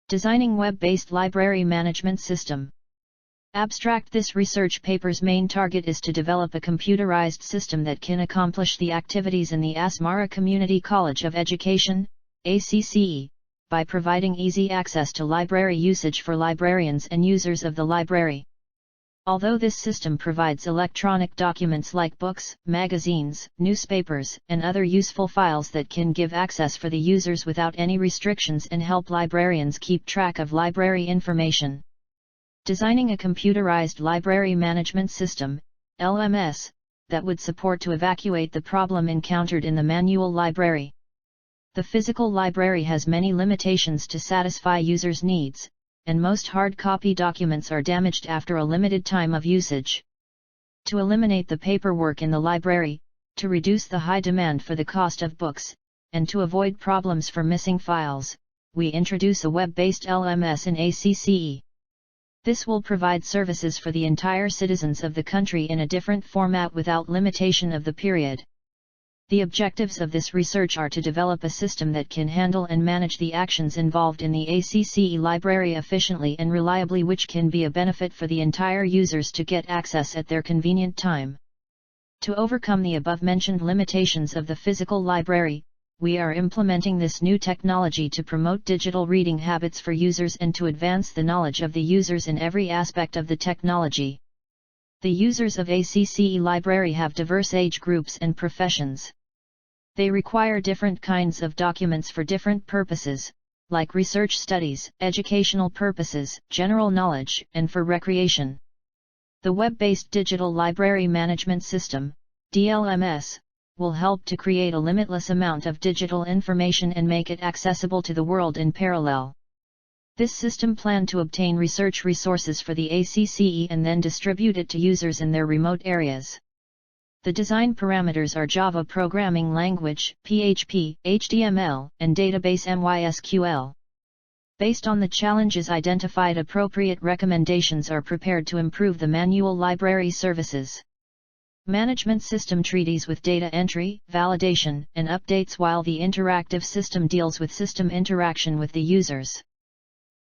Designing web-based library management system. Abstract. This research paper's main target is to develop a computerized system that can accomplish the activities in the Asmara Community College of Education, ACCE, by providing easy access to library usage for librarians and users of the library. Although this system provides electronic documents like books, magazines, newspapers, and other useful files that can give access for the users without any restrictions and help librarians keep track of library information. Designing a computerized library management system, LMS, that would support to evacuate the problem encountered in the manual library. The physical library has many limitations to satisfy users' needs, and most hard copy documents are damaged after a limited time of usage. To eliminate the paperwork in the library, to reduce the high demand for the cost of books, and to avoid problems for missing files, we introduce a web-based LMS in ACCE. This will provide services for the entire citizens of the country in a different format without limitation of the period. The objectives of this research are to develop a system that can handle and manage the actions involved in the ACCE library efficiently and reliably, which can be a benefit for the entire users to get access at their convenient time. To overcome the above-mentioned limitations of the physical library, we are implementing this new technology to promote digital reading habits for users and to advance the knowledge of the users in every aspect of the technology. The users of ACCE library have diverse age groups and professions. They require different kinds of documents for different purposes, like research studies, educational purposes, general knowledge, and for recreation. The web-based digital library management system, DLMS, will help to create a limitless amount of digital information and make it accessible to the world in parallel. This system plans to obtain research resources for the ACCE and then distribute it to users in their remote areas. The design parameters are Java programming language, PHP, HTML, and database MySQL. Based on the challenges identified, appropriate recommendations are prepared to improve the manual library services. Management system treaties with data entry, validation, and updates, while the interactive system deals with system interaction with the users.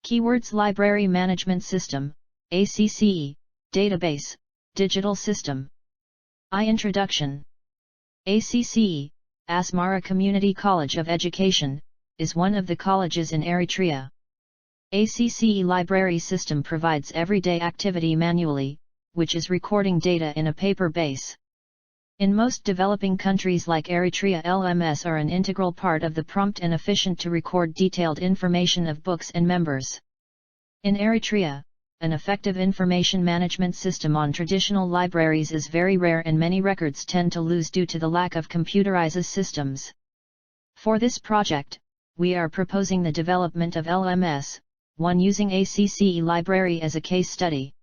Keywords: Library Management System, ACCE, Database, Digital System. Introduction. ACCE, Asmara Community College of Education, is one of the colleges in Eritrea. ACCE library system provides everyday activity manually, which is recording data in a paper base. In most developing countries like Eritrea, LMS are an integral part of the prompt and efficient to record detailed information of books and members. In Eritrea, an effective information management system on traditional libraries is very rare, and many records tend to lose due to the lack of computerized systems. For this project, we are proposing the development of LMS, one using ACCE library as a case study.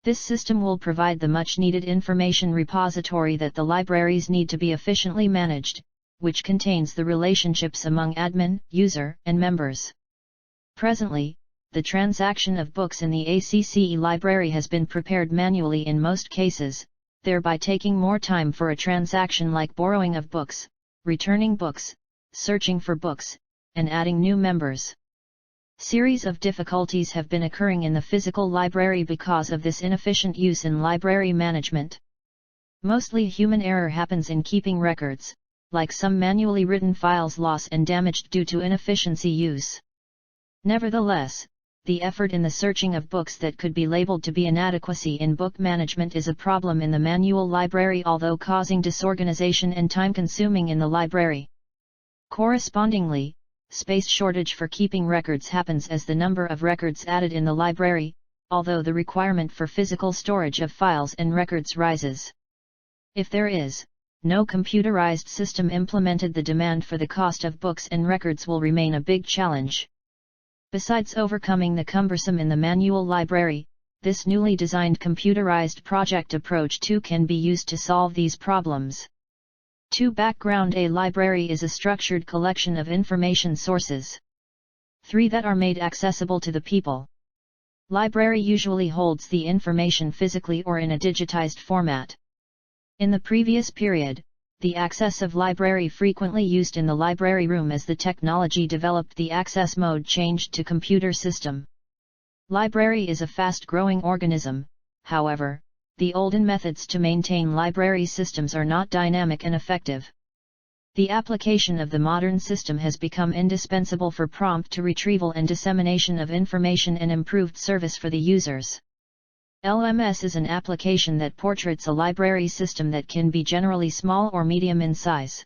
This system will provide the much-needed information repository that the libraries need to be efficiently managed, which contains the relationships among admin, user, and members. Presently, the transaction of books in the ACCE library has been prepared manually in most cases, thereby taking more time for a transaction like borrowing of books, returning books, searching for books, and adding new members. Series of difficulties have been occurring in the physical library because of this inefficient use in library management. Mostly human error happens in keeping records, like some manually written files lost and damaged due to inefficiency use. Nevertheless, the effort in the searching of books that could be labeled to be inadequacy in book management is a problem in the manual library, although causing disorganization and time consuming in the library. Correspondingly, space shortage for keeping records happens as the number of records added in the library, although the requirement for physical storage of files and records rises. If there is no computerized system implemented, the demand for the cost of books and records will remain a big challenge. Besides overcoming the cumbersome in the manual library, this newly designed computerized project approach too can be used to solve these problems. 2. Background: A library is a structured collection of information sources. 3. That are made accessible to the people. Library usually holds the information physically or in a digitized format. In the previous period, the access of library frequently used in the library room. As the technology developed, the access mode changed to computer system. Library is a fast-growing organism, however, the olden methods to maintain library systems are not dynamic and effective. The application of the modern system has become indispensable for prompt to retrieval and dissemination of information and improved service for the users. LMS is an application that portraits a library system that can be generally small or medium in size.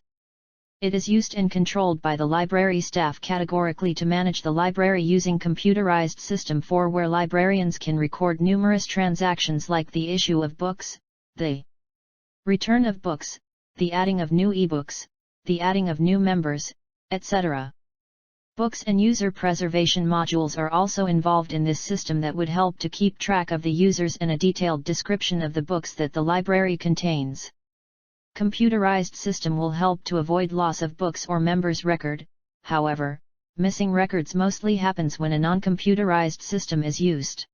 It is used and controlled by the library staff categorically to manage the library using computerized system for where librarians can record numerous transactions like the issue of books, the return of books, the adding of new ebooks, the adding of new members, etc. Books and user preservation modules are also involved in this system that would help to keep track of the users and a detailed description of the books that the library contains. Computerized system will help to avoid loss of books or members' record. However, missing records mostly happens when a non-computerized system is used.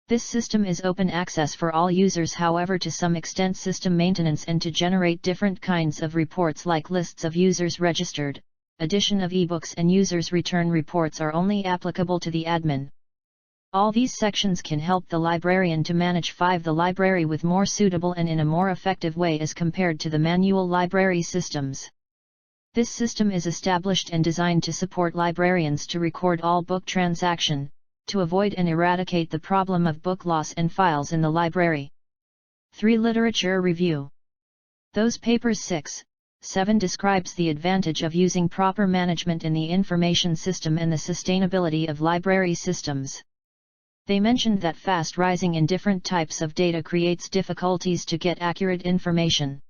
This system is open access for all users, however to some extent system maintenance and to generate different kinds of reports like lists of users registered, addition of ebooks and users return reports are only applicable to the admin. All these sections can help the librarian to manage the library with more suitable and in a more effective way as compared to the manual library systems. This system is established and designed to support librarians to record all book transaction, to avoid and eradicate the problem of book loss and files in the library. 3. Literature review. Those papers 6, 7 describes the advantage of using proper management in the information system and the sustainability of library systems. They mentioned that fast rising in different types of data creates difficulties to get accurate information.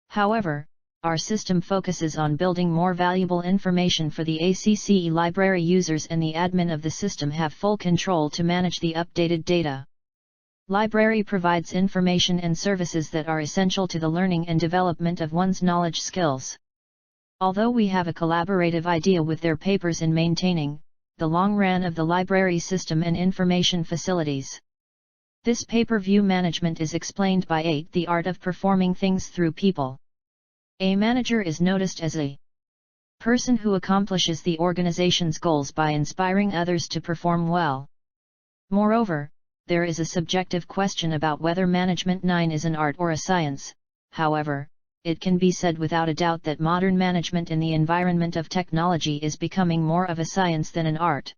However, our system focuses on building more valuable information for the ACCE library users, and the admin of the system have full control to manage the updated data. Library provides information and services that are essential to the learning and development of one's knowledge skills. Although we have a collaborative idea with their papers in maintaining the long run of the library system and information facilities. This pay-per-view management is explained by 8. The art of performing things through people. A manager is noticed as a person who accomplishes the organization's goals by inspiring others to perform well. Moreover, there is a subjective question about whether management 9 is an art or a science. However, it can be said without a doubt that modern management in the environment of technology is becoming more of a science than an art.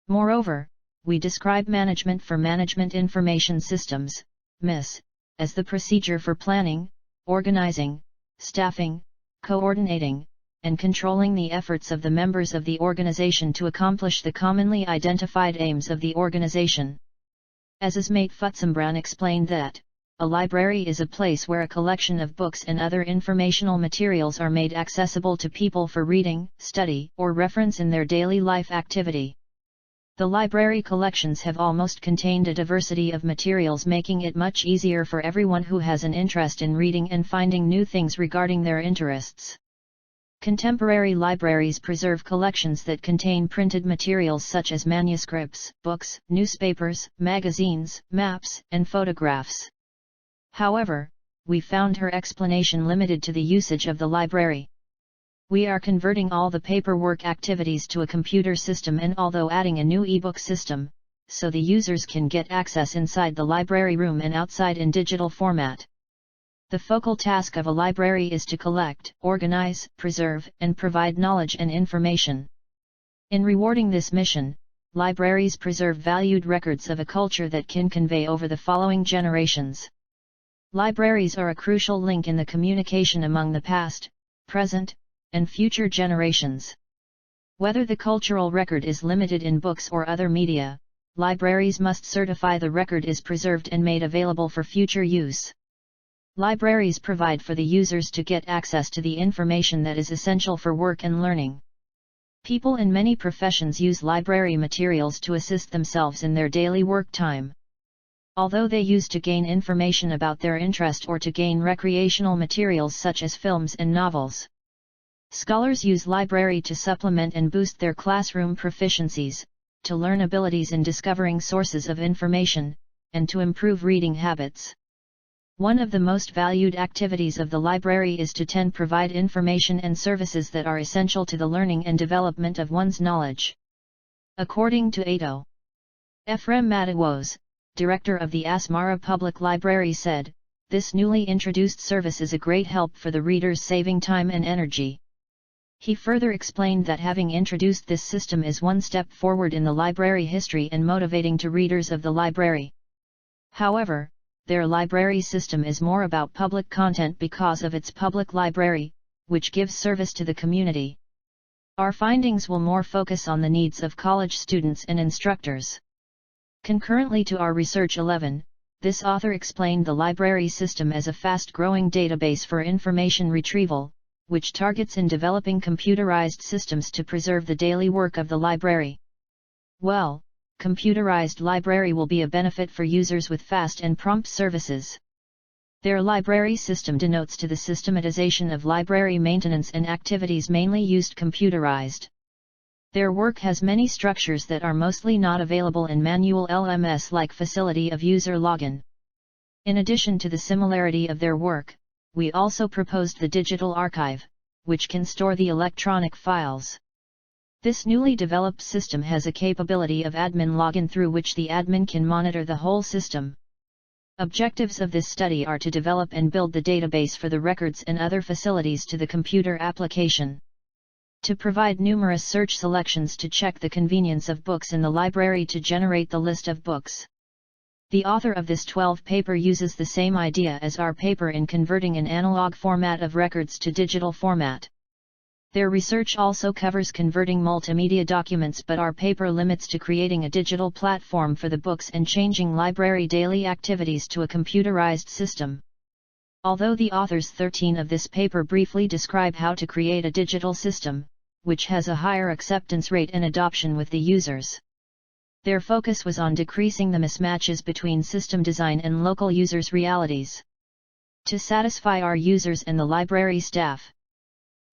Moreover, we describe management for management information systems, MIS, as the procedure for planning, organizing, staffing, coordinating, and controlling the efforts of the members of the organization to accomplish the commonly identified aims of the organization. As Ismate Futsambrown explained that, a library is a place where a collection of books and other informational materials are made accessible to people for reading, study, or reference in their daily life activity. The library collections have almost contained a diversity of materials, making it much easier for everyone who has an interest in reading and finding new things regarding their interests. Contemporary libraries preserve collections that contain printed materials such as manuscripts, books, newspapers, magazines, maps, and photographs. However, we found her explanation limited to the usage of the library. We are converting all the paperwork activities to a computer system, and although adding a new ebook system, so the users can get access inside the library room and outside in digital format. The focal task of a library is to collect, organize, preserve, and provide knowledge and information. In rewarding this mission, libraries preserve valued records of a culture that can convey over the following generations. Libraries are a crucial link in the communication among the past, present, and future generations. Whether the cultural record is limited in books or other media, libraries must certify the record is preserved and made available for future use. Libraries provide for the users to get access to the information that is essential for work and learning. People in many professions use library materials to assist themselves in their daily work time. Although they use to gain information about their interest or to gain recreational materials such as films and novels. Scholars use library to supplement and boost their classroom proficiencies, to learn abilities in discovering sources of information, and to improve reading habits. One of the most valued activities of the library is to provide information and services that are essential to the learning and development of one's knowledge. According to Ato Ephraim Matawos, director of the Asmara Public Library, said, "This newly introduced service is a great help for the readers, saving time and energy." He further explained that having introduced this system is one step forward in the library history and motivating to readers of the library. However, their library system is more about public content because of its public library, which gives service to the community. Our findings will more focus on the needs of college students and instructors. Concurrently to our Research 11, this author explained the library system as a fast-growing database for information retrieval, which targets in developing computerized systems to preserve the daily work of the library. Well, computerized library will be a benefit for users with fast and prompt services. Their library system denotes to the systematization of library maintenance and activities mainly used computerized. Their work has many structures that are mostly not available in manual LMS, like facility of user login. In addition to the similarity of their work, we also proposed the digital archive, which can store the electronic files. This newly developed system has a capability of admin login through which the admin can monitor the whole system. Objectives of this study are to develop and build the database for the records and other facilities to the computer application. To provide numerous search selections to check the convenience of books in the library to generate the list of books. The author of this 12 paper uses the same idea as our paper in converting an analog format of records to digital format. Their research also covers converting multimedia documents, but our paper limits to creating a digital platform for the books and changing library daily activities to a computerized system. Although the authors 13 of this paper briefly describe how to create a digital system, which has a higher acceptance rate and adoption with the users. Their focus was on decreasing the mismatches between system design and local users' realities. To satisfy our users and the library staff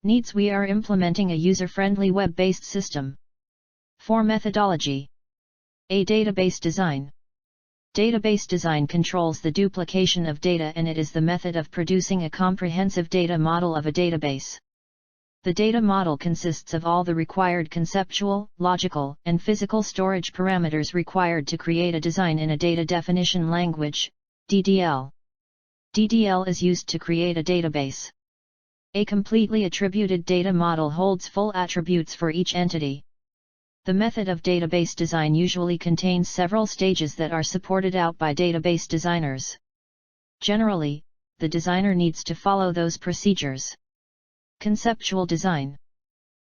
needs, we are implementing a user-friendly web-based system. For methodology: A. Database design. Database design controls the duplication of data, and it is the method of producing a comprehensive data model of a database. The data model consists of all the required conceptual, logical, and physical storage parameters required to create a design in a data definition language, DDL. DDL is used to create a database. A completely attributed data model holds full attributes for each entity. The method of database design usually contains several stages that are supported out by database designers. Generally, the designer needs to follow those procedures. Conceptual design.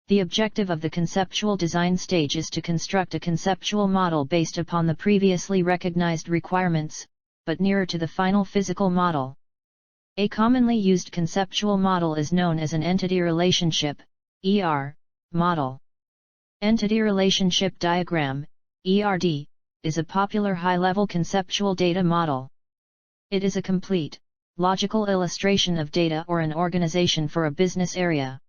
The objective of the conceptual design stage is to construct a conceptual model based upon the previously recognized requirements, but nearer to the final physical model. A commonly used conceptual model is known as an entity relationship, ER, model. Entity relationship diagram, ERD, is a popular high-level conceptual data model. It is a complete, logical illustration of data or an organization for a business area.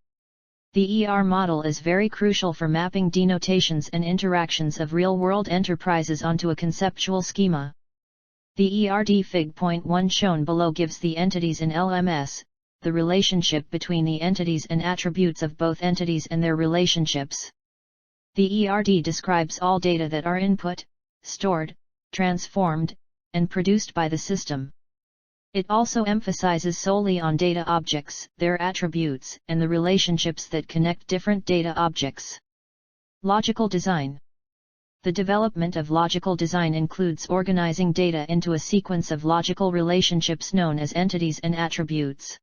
The ER model is very crucial for mapping denotations and interactions of real-world enterprises onto a conceptual schema. The ERD Fig.1 shown below gives the entities in LMS, the relationship between the entities and attributes of both entities and their relationships. The ERD describes all data that are input, stored, transformed, and produced by the system. It also emphasizes solely on data objects, their attributes, and the relationships that connect different data objects. Logical design. The development of logical design includes organizing data into a sequence of logical relationships known as entities and attributes.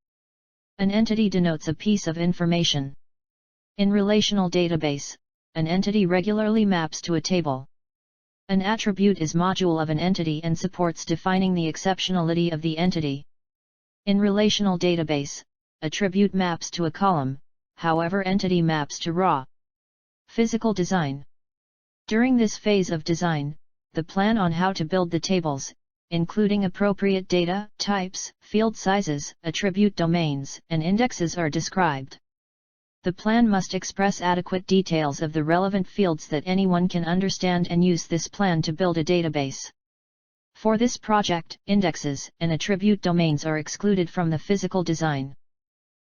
An entity denotes a piece of information. In relational database, an entity regularly maps to a table. An attribute is module of an entity and supports defining the exceptionality of the entity. In relational database, attribute maps to a column, however entity maps to raw. Physical design. During this phase of design, the plan on how to build the tables, including appropriate data, types, field sizes, attribute domains, and indexes are described. The plan must express adequate details of the relevant fields that anyone can understand and use this plan to build a database. For this project, indexes and attribute domains are excluded from the physical design.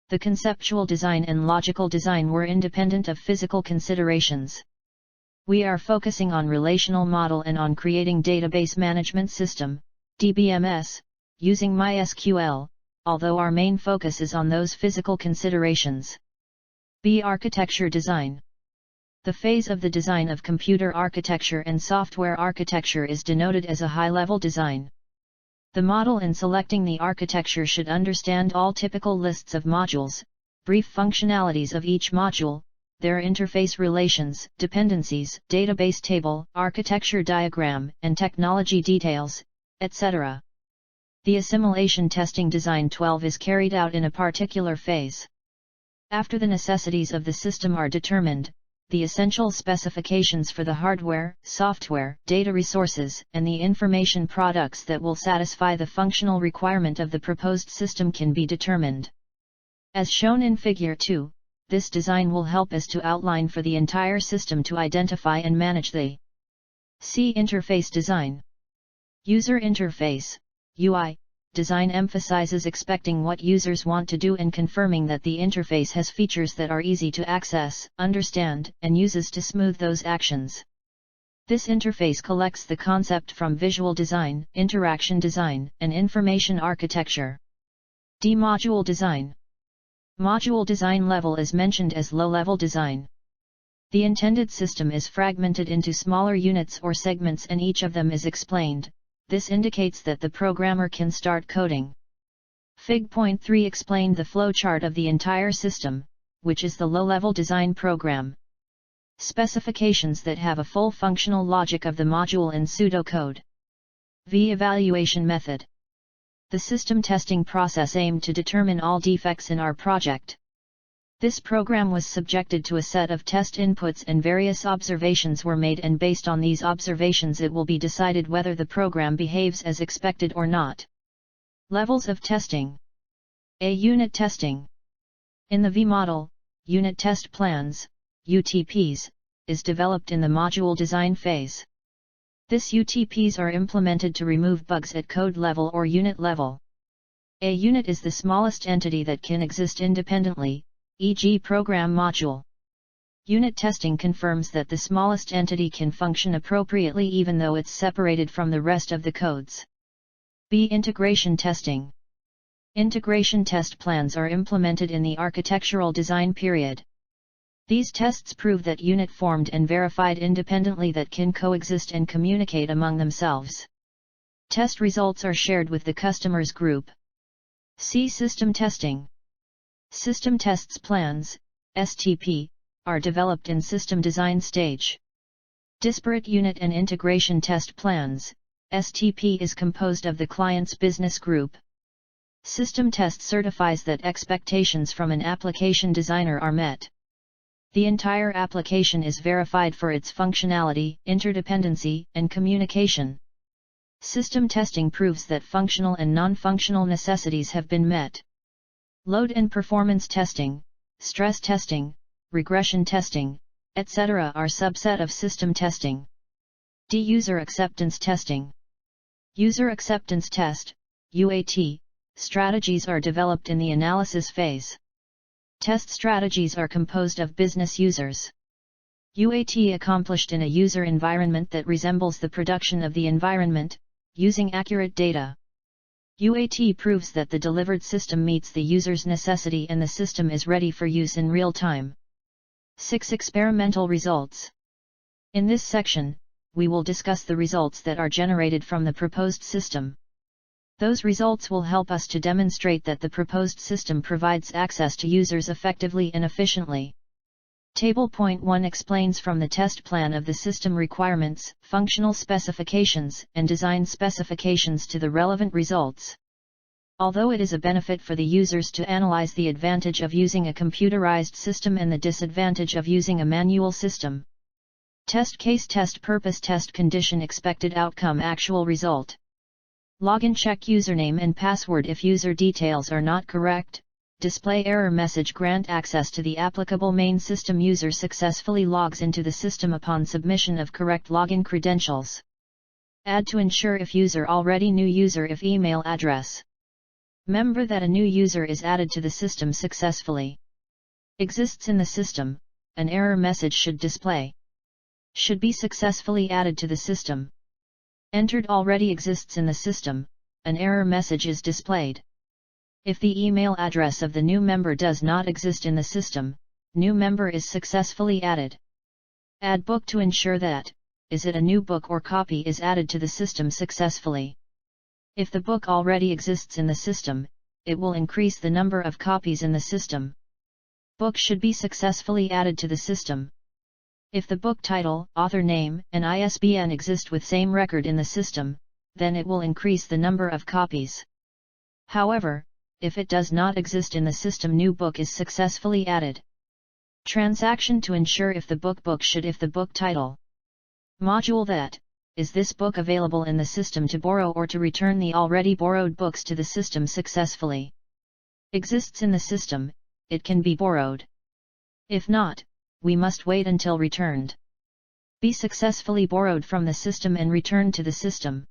The conceptual design and logical design were independent of physical considerations. We are focusing on relational model and on creating database management system, DBMS, using MySQL, although our main focus is on those physical considerations. B. Architecture design. The phase of the design of computer architecture and software architecture is denoted as a high-level design. The model in selecting the architecture should understand all typical lists of modules, brief functionalities of each module, their interface relations, dependencies, database table, architecture diagram, and technology details, etc. The assimilation testing design 12 is carried out in a particular phase. After the necessities of the system are determined, the essential specifications for the hardware, software, data resources, and the information products that will satisfy the functional requirement of the proposed system can be determined. As shown in Figure 2, this design will help us to outline for the entire system to identify and manage the C. Interface design. User interface, UI, design emphasizes expecting what users want to do and confirming that the interface has features that are easy to access, understand, and uses to smooth those actions. This interface collects the concept from visual design, interaction design, and information architecture. D. Module design. Module design level is mentioned as low-level design. The intended system is fragmented into smaller units or segments and each of them is explained. This indicates that the programmer can start coding. Fig.3 explained the flowchart of the entire system, which is the low-level design program. Specifications that have a full functional logic of the module in pseudocode. V. Evaluation method. The system testing process aimed to determine all defects in our project. This program was subjected to a set of test inputs and various observations were made, and based on these observations it will be decided whether the program behaves as expected or not. Levels of testing. A. Unit testing. In the V model, unit test plans, UTPs, is developed in the module design phase. This UTPs are implemented to remove bugs at code level or unit level. A unit is the smallest entity that can exist independently, e.g. program module. Unit testing confirms that the smallest entity can function appropriately even though it's separated from the rest of the codes. B. Integration testing. Integration test plans are implemented in the architectural design period. These tests prove that unit formed and verified independently that can coexist and communicate among themselves. Test results are shared with the customers group. C. System testing. System tests plans, STP, are developed in system design stage. Disparate unit and integration test plans, STP, is composed of the client's business group. System test certifies that expectations from an application designer are met. The entire application is verified for its functionality, interdependency, and communication. System testing proves that functional and non-functional necessities have been met. Load and performance testing, stress testing, regression testing, etc. are subset of system testing. D. User acceptance testing. User acceptance test, UAT, strategies are developed in the analysis phase. Test strategies are composed of business users. UAT accomplished in a user environment that resembles the production of the environment, using accurate data. UAT proves that the delivered system meets the user's necessity and the system is ready for use in real time. 6. Experimental results. In this section, we will discuss the results that are generated from the proposed system. Those results will help us to demonstrate that the proposed system provides access to users effectively and efficiently. Table Point 1 explains from the test plan of the system requirements, functional specifications, and design specifications to the relevant results. Although it is a benefit for the users to analyze the advantage of using a computerized system and the disadvantage of using a manual system. Test case, test purpose, test condition, expected outcome, actual result. Login, check username and password if user details are not correct. Display error message, grant access to the applicable main system. User successfully logs into the system upon submission of correct login credentials. Add to ensure if user already new user if email address. Member that a new user is added to the system successfully. Exists in the system, an error message should display. Should be successfully added to the system. Entered already exists in the system, an error message is displayed. If the email address of the new member does not exist in the system, new member is successfully added. Add book to ensure that, is it a new book or copy is added to the system successfully. If the book already exists in the system, it will increase the number of copies in the system. Book should be successfully added to the system. If the book title, author name, and ISBN exist with same record in the system, then it will increase the number of copies. However, if it does not exist in the system, new book is successfully added. Transaction to ensure if the book should if the book title. Module that, is this book available in the system to borrow or to return the already borrowed books to the system successfully. Exists in the system, it can be borrowed. If not, we must wait until returned. Be successfully borrowed from the system and returned to the system.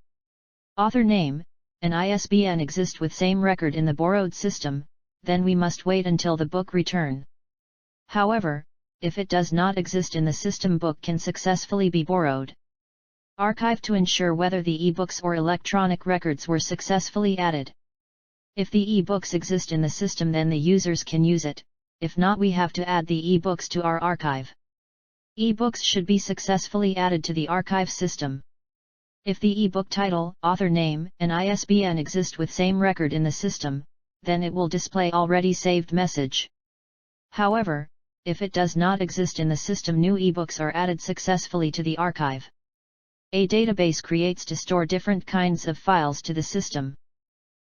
Author name, and ISBN exist with same record in the borrowed system, then we must wait until the book return. However, if it does not exist in the system, book can successfully be borrowed. Archive to ensure whether the e-books or electronic records were successfully added. If the e-books exist in the system, then the users can use it. If not, we have to add the e-books to our archive. E-books should be successfully added to the archive system. If the e-book title, author name, and ISBN exist with same record in the system, then it will display already saved message. However, if it does not exist in the system, new e-books are added successfully to the archive. A database creates to store different kinds of files to the system.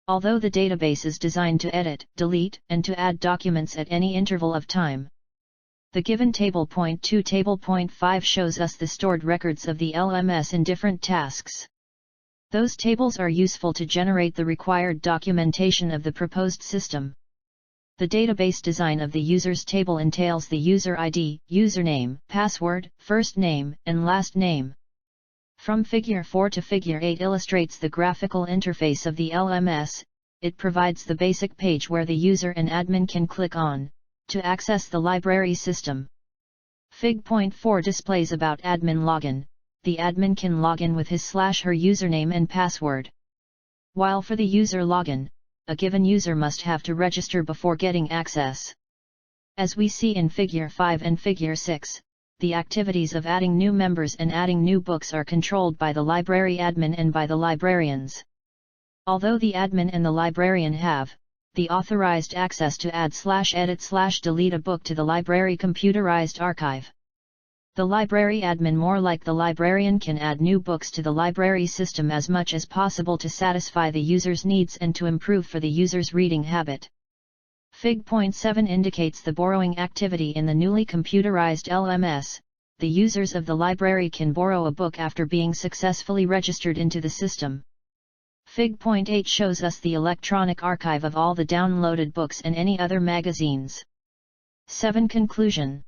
Although the database is designed to edit, delete, and to add documents at any interval of time. The given table point 2 table point 5 shows us the stored records of the LMS in different tasks. Those tables are useful to generate the required documentation of the proposed system. The database design of the users table entails the user ID, username, password, first name, and last name. From Figure 4 to Figure 8 illustrates the graphical interface of the LMS. It provides the basic page where the user and admin can click on, to access the library system. Fig. Point 4 displays about admin login. The admin can log in with his/her username and password. While for the user login, a given user must have to register before getting access. As we see in Figure 5 and Figure 6, the activities of adding new members and adding new books are controlled by the library admin and by the librarians. Although the admin and the librarian have the authorized access to add/edit/delete a book to the library computerized archive. The library admin, more like the librarian, can add new books to the library system as much as possible to satisfy the user's needs and to improve for the user's reading habit. Fig. Point 7 indicates the borrowing activity in the newly computerized LMS. The users of the library can borrow a book after being successfully registered into the system. Fig. Point 8 shows us the electronic archive of all the downloaded books and any other magazines. 7. Conclusion.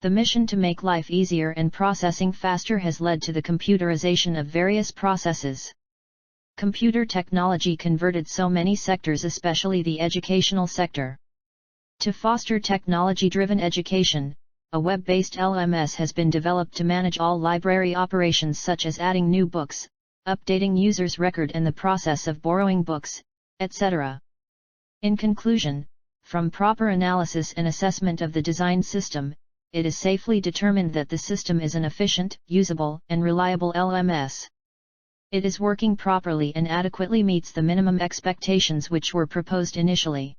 The mission to make life easier and processing faster has led to the computerization of various processes. Computer technology converted so many sectors, especially the educational sector. To foster technology-driven education, a web-based LMS has been developed to manage all library operations such as adding new books, updating users' record and the process of borrowing books, etc. In conclusion, from proper analysis and assessment of the design system, it is safely determined that the system is an efficient, usable, and reliable LMS. It is working properly and adequately meets the minimum expectations which were proposed initially.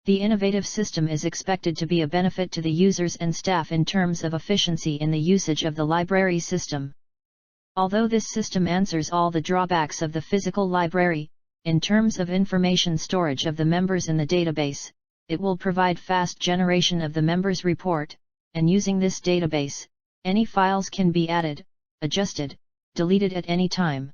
The innovative system is expected to be a benefit to the users and staff in terms of efficiency in the usage of the library system. Although this system answers all the drawbacks of the physical library, in terms of information storage of the members in the database, it will provide fast generation of the members' report, and using this database, any files can be added, adjusted, deleted at any time.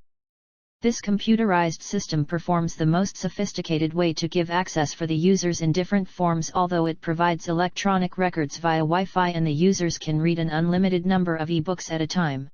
This computerized system performs the most sophisticated way to give access for the users in different forms, although it provides electronic records via Wi-Fi and the users can read an unlimited number of e-books at a time.